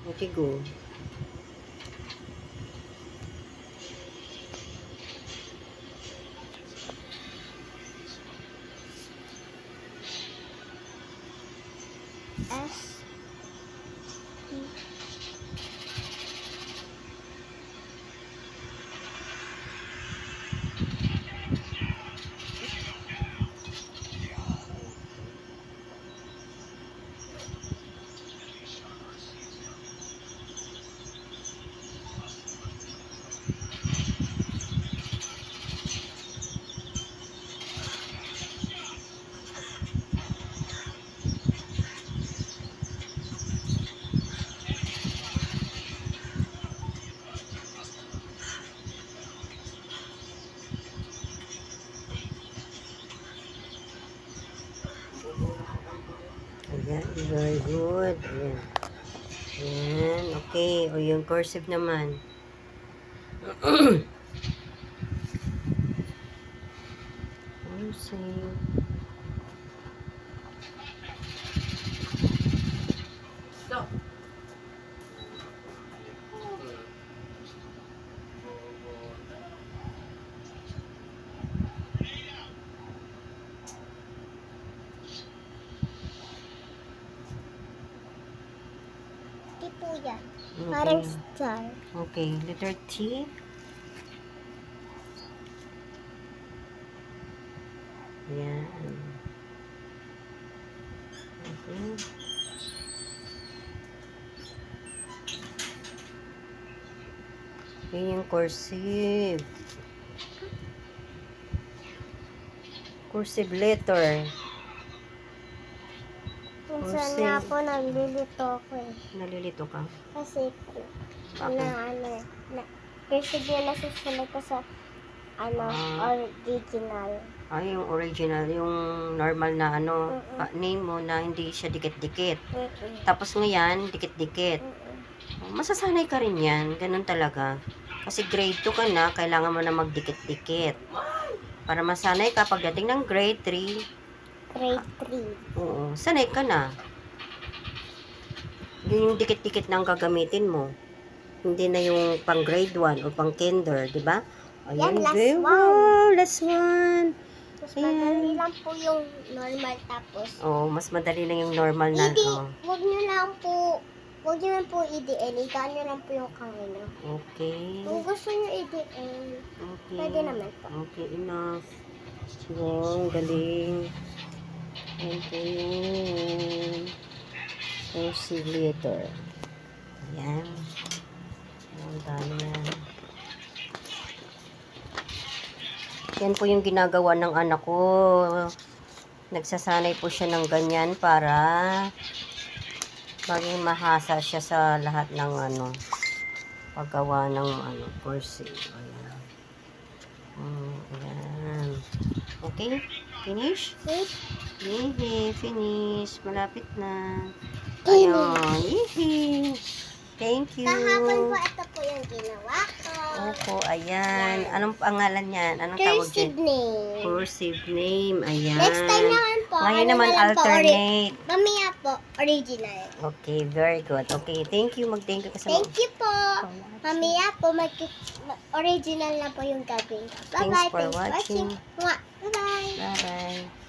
Okay, go. S. Ayan, very good. Ayan. Ayan, okay. O yung cursive naman. Cursive. T po yan. Okay. Parang star. Okay, letter T. Ayan. Okay. Yun yung cursive. Cursive letter. Minsan Cursive. nga po nalilito ako eh. Nalilito ka? Kasi po, Bakit? kasi yun nasusulat ko sa original. Ay, yung original, yung normal na Mm-mm. name mo na hindi siya dikit-dikit. Mm-mm. Tapos ngayon, dikit-dikit. Mm-mm. Masasanay ka rin yan. Ganun talaga. Kasi grade 2 ka na, kailangan mo na magdikit-dikit. Para masanay ka pagdating ng grade 3, Grade 3. oo, sanay ka na. Yun yung dikit-dikit na ang gagamitin mo. Hindi na yung pang grade 1 o pang kinder, di ba? Yan, last very one. well. Last one. Mas Ayan. madali lang po yung normal tapos. Oh, mas madali na yung normal na. Wag nyo lang po i-DN. Igaan nyo lang po yung kamay. Okay. Kung gusto nyo i-DN, Okay. pwede naman po. Okay, enough. Wow, galing. Ayan po yung cursive letter. Ayan. Ang dami yan. Yan po yung ginagawa ng anak ko. Nagsasanay po siya ng ganyan para maging mahasa siya sa lahat ng paggawa ng cursive. Ayan. Ayan. Okay? Finish? Wait. Yehey, finish. Malapit na. Ayun. Yehey. Thank you. Kahapon po ito po yung ginawa ko. Opo, ayan. Anong pangalan yan? Anong tawag Cursive dyan? name. Cursive name. Ayan. Next time naman po. Ngayon ano naman na lang po, alternate. mamaya po, original. Okay, very good. Okay, thank you. Mag-thank you ka sa Thank you po. Mamaya po, original na po yung gagawin ko. Bye-bye. Thanks for watching. Bye-bye. Bye-bye.